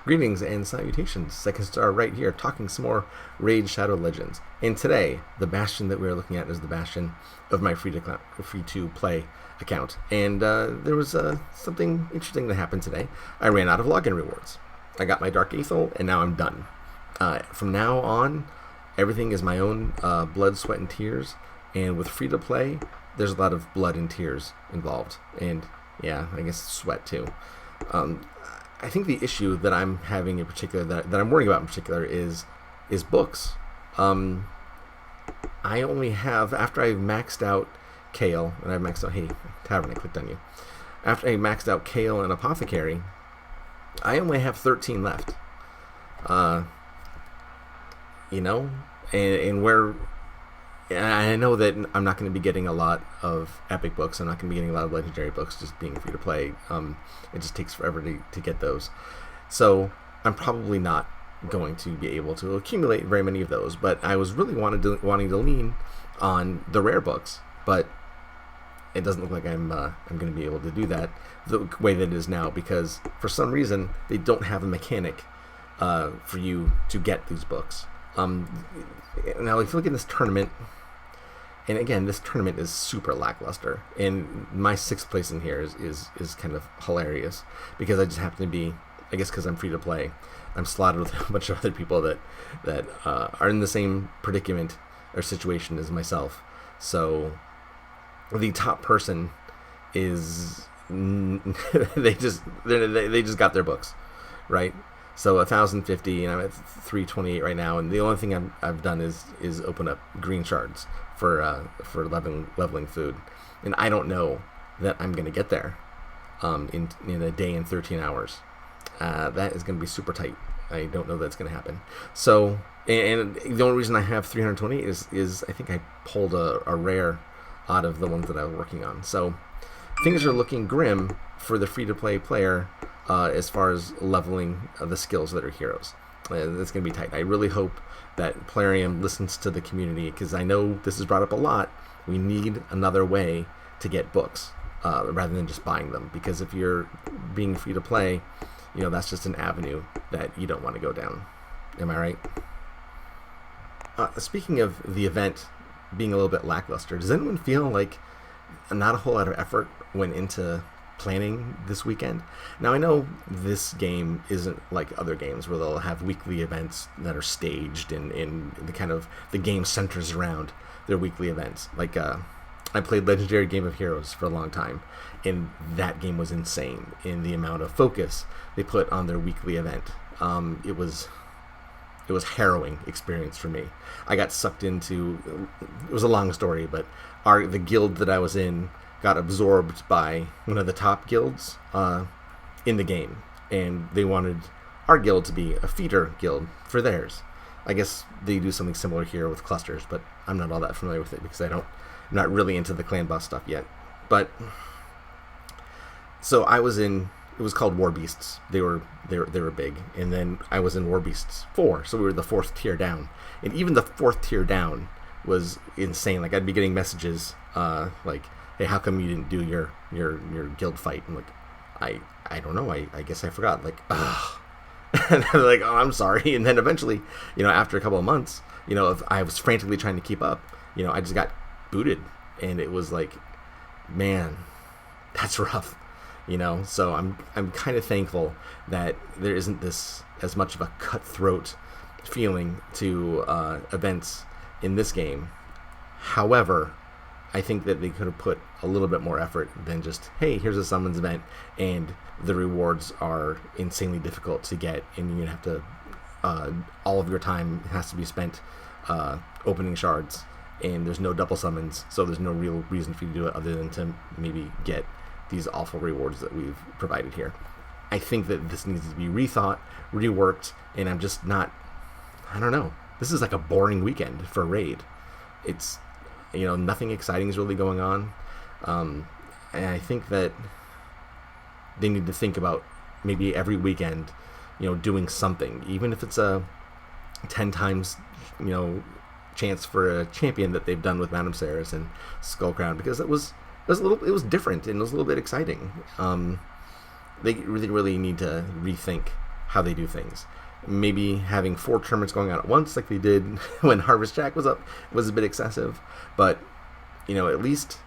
Greetings and salutations. Second Star right here, talking some more Raid Shadow Legends. And today, the bastion that we're looking at is the bastion of my free-to-play account. And there was something interesting that happened today. I ran out of login rewards. I got my Dark Aethel, and now I'm done. From now on, everything is my own blood, sweat, and tears. And with free-to-play, there's a lot of blood and tears involved. And, yeah, I guess sweat, too. I think the issue that I'm having in particular, that I'm worrying about in particular, is books. I only have, after I've maxed out Kale, and I've maxed out, hey, Tavern, I clicked on you. After I maxed out Kale and Apothecary, I only have 13 left. And I know that I'm not going to be getting a lot of epic books. I'm not going to be getting a lot of legendary books just being free to play. It just takes forever to get those. So I'm probably not going to be able to accumulate very many of those. But I was really wanting to lean on the rare books. But it doesn't look like I'm going to be able to do that the way that it is now, because for some reason they don't have a mechanic for you to get these books. Now, if you look at this tournament, and again, this tournament is super lackluster, and my 6th place in here is kind of hilarious, because I just happen to be, I guess because I'm free to play, I'm slotted with a bunch of other people that are in the same predicament or situation as myself. So the top person is they just got their books, right? So 1,050, and I'm at 328 right now. And the only thing I've done is open up green shards for leveling food, and I don't know that I'm gonna get there in a day and 13 hours. That is gonna be super tight. I don't know that's gonna happen. So, and the only reason I have 320 is I think I pulled a rare out of the ones that I was working on. So things are looking grim for the free-to-play player. As far as leveling the skills that are heroes. That's going to be tight. I really hope that Plarium listens to the community, because I know this is brought up a lot. We need another way to get books rather than just buying them, because if you're being free to play, that's just an avenue that you don't want to go down. Am I right? Speaking of the event being a little bit lackluster, does anyone feel like not a whole lot of effort went into planning this weekend? Now, I know this game isn't like other games where they'll have weekly events that are staged, and the game centers around their weekly events. Like I played Legendary Game of Heroes for a long time, and that game was insane in the amount of focus they put on their weekly event. It was harrowing experience for me. I got sucked into, it was a long story, but the guild that I was in got absorbed by one of the top guilds in the game, and they wanted our guild to be a feeder guild for theirs. I guess they do something similar here with clusters, but I'm not all that familiar with it because I'm not really into the clan boss stuff yet. But so I was in, it was called War Beasts. They were big, and then I was in War Beasts 4, so we were the 4th tier down, and even the 4th tier down was insane. Like, I'd be getting messages like, hey, how come you didn't do your guild fight? I'm like, I don't know. I guess I forgot. Like, ugh. And they're like, oh, I'm sorry. And then eventually, after a couple of months, if I was frantically trying to keep up, I just got booted, and it was like, man, that's rough. So I'm kind of thankful that there isn't this as much of a cutthroat feeling to events in this game. However, I think that they could have put a little bit more effort than just, hey, here's a summons event, and the rewards are insanely difficult to get, and you have to, all of your time has to be spent opening shards, and there's no double summons, so there's no real reason for you to do it other than to maybe get these awful rewards that we've provided here. I think that this needs to be rethought, reworked, and I'm just not, I don't know. This is like a boring weekend for Raid. It's, nothing exciting is really going on. And I think that they need to think about maybe every weekend, doing something, even if it's a 10 times, chance for a champion that they've done with Madame Ceres and Skullcrown, because it was different, and it was a little bit exciting. They really need to rethink how they do things. Maybe having 4 tournaments going on at once, like they did when Harvest Jack was up, was a bit excessive. But at least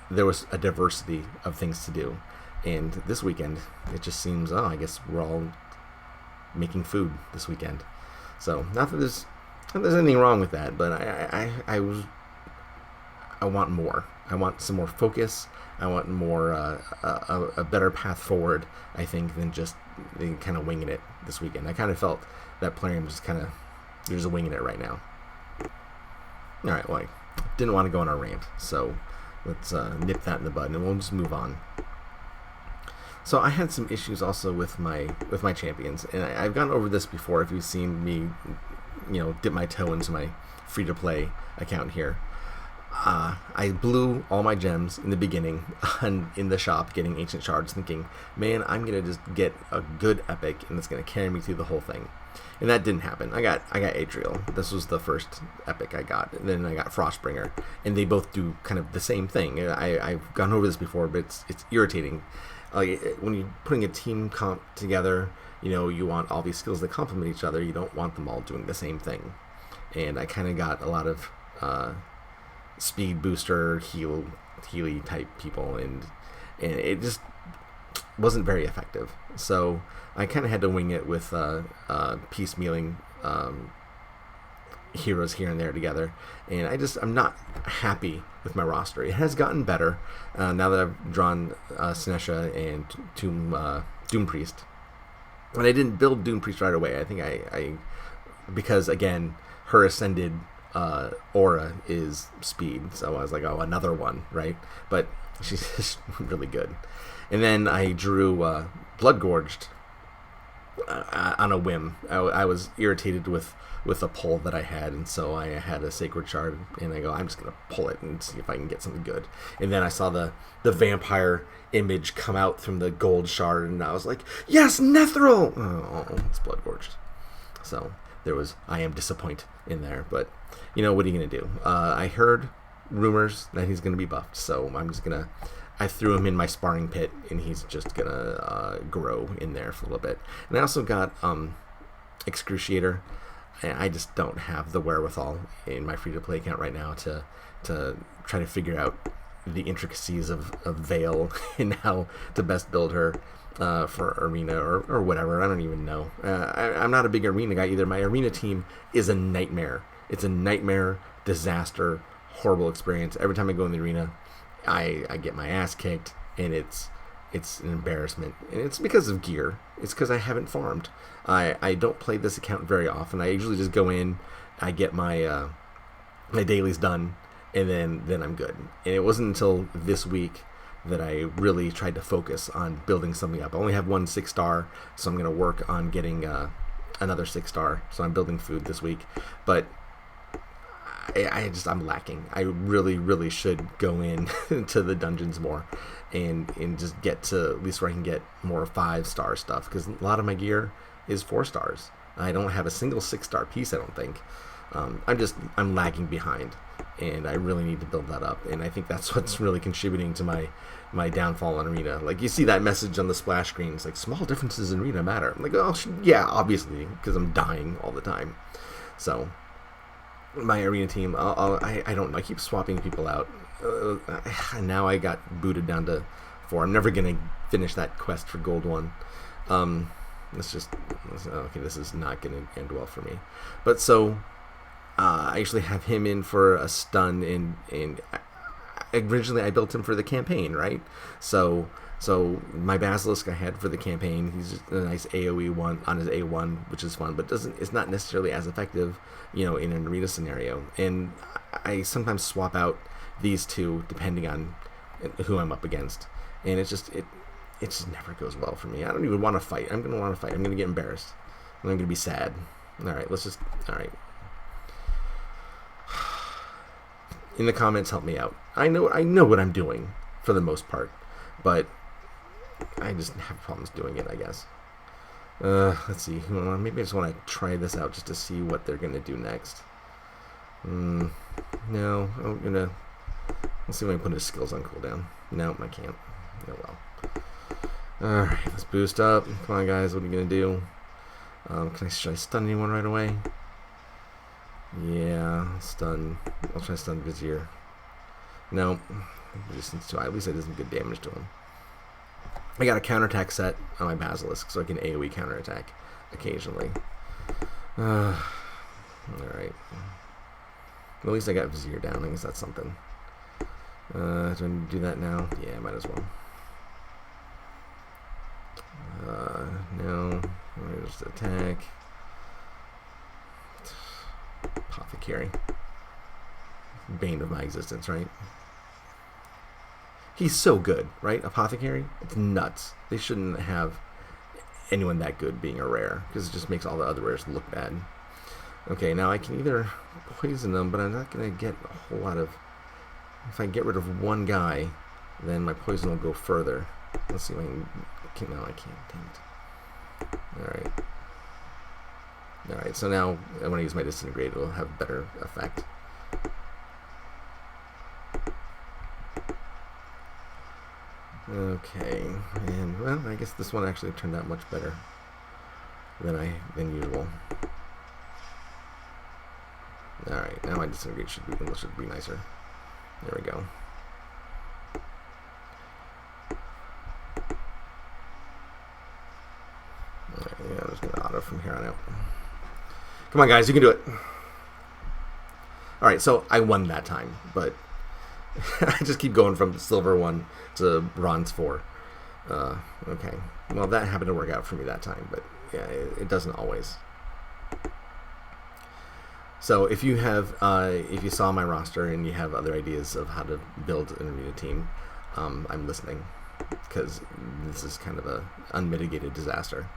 there was a diversity of things to do. And this weekend, it just seems, I guess we're all making food this weekend. So not that there's anything wrong with that, but I want more. I want some more focus. I want more a better path forward, I think, than just kind of winging it this weekend. I kind of felt that Plarium just kind of, they're just winging it right now. All right, well, I didn't want to go on a rant, so let's nip that in the bud, and we'll just move on. So I had some issues also with my champions, and I've gone over this before. If you've seen me, dip my toe into my free-to-play account here. I blew all my gems in the beginning in the shop getting ancient shards, thinking, man, I'm gonna just get a good epic and it's gonna carry me through the whole thing. And that didn't happen. I got Adriel. This was the first epic I got. And then I got Frostbringer, and they both do kind of the same thing. I've gone over this before, but it's irritating. Like when you're putting a team comp together, you want all these skills that complement each other. You don't want them all doing the same thing. And I kind of got a lot of speed booster healy type people, and it just wasn't very effective. So I kind of had to wing it with piecemealing heroes here and there together, and I'm not happy with my roster. It has gotten better now that I've drawn Sinesha and Doom Priest, and I didn't build Doom Priest right away. I think I because again her ascended aura is speed, so I was like, oh, another one, right? But she's just really good. And then I drew Blood Gorged on a whim. I was irritated with a pull that I had, and so I had a Sacred Shard, and I go, I'm just gonna pull it and see if I can get something good. And then I saw the vampire image come out from the gold shard, and I was like, yes, Nethril! Oh, it's Blood Gorged. So there was, I am disappointed in there, but what are you gonna do? I heard rumors that he's gonna be buffed, so I threw him in my sparring pit, and he's just gonna grow in there for a little bit. And I also got Excruciator, and I just don't have the wherewithal in my free-to-play account right now to try to figure out the intricacies of Veil and how to best build her for Arena or whatever. I don't even know. I'm not a big Arena guy either. My Arena team is a nightmare. It's a nightmare, disaster, horrible experience. Every time I go in the Arena, I get my ass kicked, and it's an embarrassment. And it's because of gear. It's because I haven't farmed. I don't play this account very often. I usually just go in, I get my my dailies done, and then I'm good. And it wasn't until this week that I really tried to focus on building something up. I only have one 6-star, so I'm going to work on getting another 6-star. So I'm building food this week. But I'm lacking. I really should go in to the dungeons more and just get to at least where I can get more 5-star stuff, because a lot of my gear is 4 stars. I don't have a single 6-star piece, I don't think. I'm lagging behind, and I really need to build that up, and I think that's what's really contributing to my downfall in Arena. Like, you see that message on the splash screen, it's like, small differences in Arena matter. I'm like, oh yeah, obviously, because I'm dying all the time. So my Arena team, I don't know, I keep swapping people out. Now I got booted down to 4. I'm never gonna finish that quest for Gold 1. Okay, this is not gonna end well for me. But so I actually have him in for a stun, and originally I built him for the campaign, right? So my Basilisk I had for the campaign, he's just a nice AoE one on his A1, which is fun, but it's not necessarily as effective, in an Arena scenario. And I sometimes swap out these two depending on who I'm up against, and it just never goes well for me. I don't even want to fight. I'm going to want to fight. I'm going to get embarrassed, and I'm going to be sad. All right, in the comments, help me out. I know what I'm doing for the most part, but I just have problems doing it, I guess. Let's see. Maybe I just want to try this out just to see what they're going to do next. No, let's see if I can put his skills on cooldown. No, I can't. Oh well. Alright, let's boost up. Come on, guys, what are you going to do? Should I stun anyone right away? Yeah, stun. I'll try to stun Vizier. No, resistance to. At least it doesn't good damage to him. I got a counterattack set on my Basilisk, so I can AoE counterattack occasionally. Alright. At least I got Vizier down. I guess that's something. Do I need to do that now? Yeah, I might as well. No. Just attack. Apothecary. Bane of my existence, right? He's so good, right? Apothecary? It's nuts. They shouldn't have anyone that good being a rare, because it just makes all the other rares look bad. Okay, now I can either poison them, but I'm not going to get a whole lot of... If I get rid of one guy, then my poison will go further. Let's see if I can... No, I can't. Damn it. Alright. Alright, so now when I use my Disintegrate, it will have better effect. Okay, and well, I guess this one actually turned out much better than usual. Alright, now my Disintegrate should be nicer. There we go. Alright, yeah, I'm just gonna auto from here on out. Come on, guys, you can do it. Alright, so I won that time, but I just keep going from silver 1 to bronze 4. Okay, well, that happened to work out for me that time, but yeah, it doesn't always. So if you have, if you saw my roster and you have other ideas of how to build an arena team, I'm listening, because this is kind of a unmitigated disaster.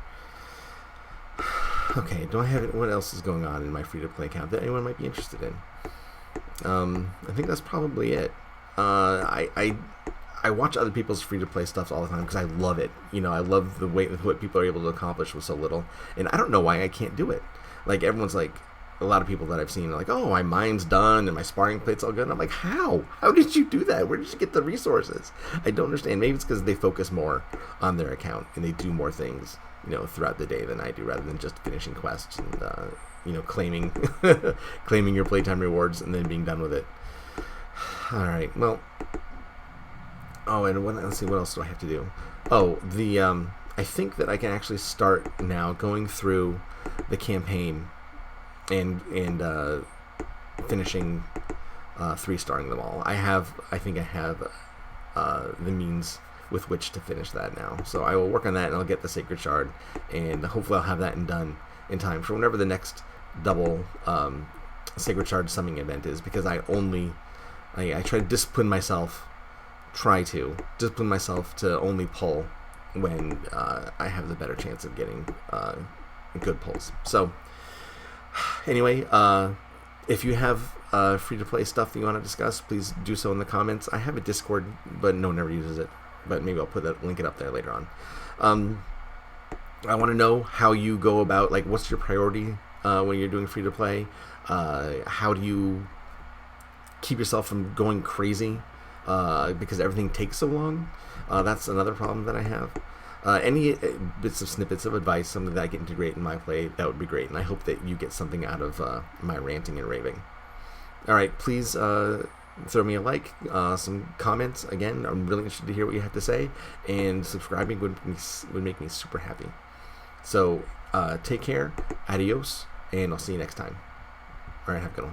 Okay, do I have what else is going on in my free-to-play account that anyone might be interested in? I think that's probably it. I watch other people's free-to-play stuff all the time because I love it. You know, I love the way what people are able to accomplish with so little, and I don't know why I can't do it. Like, everyone's like, a lot of people that I've seen are like, oh, my mine's done and my sparring plate's all good. And I'm like, how? How did you do that? Where did you get the resources? I don't understand. Maybe it's because they focus more on their account and they do more things, you know, throughout the day than I do, rather than just finishing quests and, you know, claiming claiming your playtime rewards and then being done with it. All right. Well. Oh, and let's see. What else do I have to do? Oh, I think that I can actually start now going through the campaign and finishing 3-starring them all. I think I have the means with which to finish that now. So I will work on that, and I'll get the Sacred Shard, and hopefully I'll have that done in time for whenever the next double Sacred Shard summoning event is, because I try to discipline myself to only pull when I have the better chance of getting good pulls. So anyway, if you have free-to-play stuff that you want to discuss, please do so in the comments. I have a Discord, but no one ever uses it. But maybe I'll link it up there later on. I want to know how you go about, like, what's your priority when you're doing free-to-play? How do you keep yourself from going crazy because everything takes so long? That's another problem that I have. Any snippets of advice, something that I can integrate in my play, that would be great. And I hope that you get something out of my ranting and raving. All right, please throw me a like, some comments. Again, I'm really interested to hear what you have to say. And subscribing would make me super happy. So take care, adios, and I'll see you next time. All right, have a good one.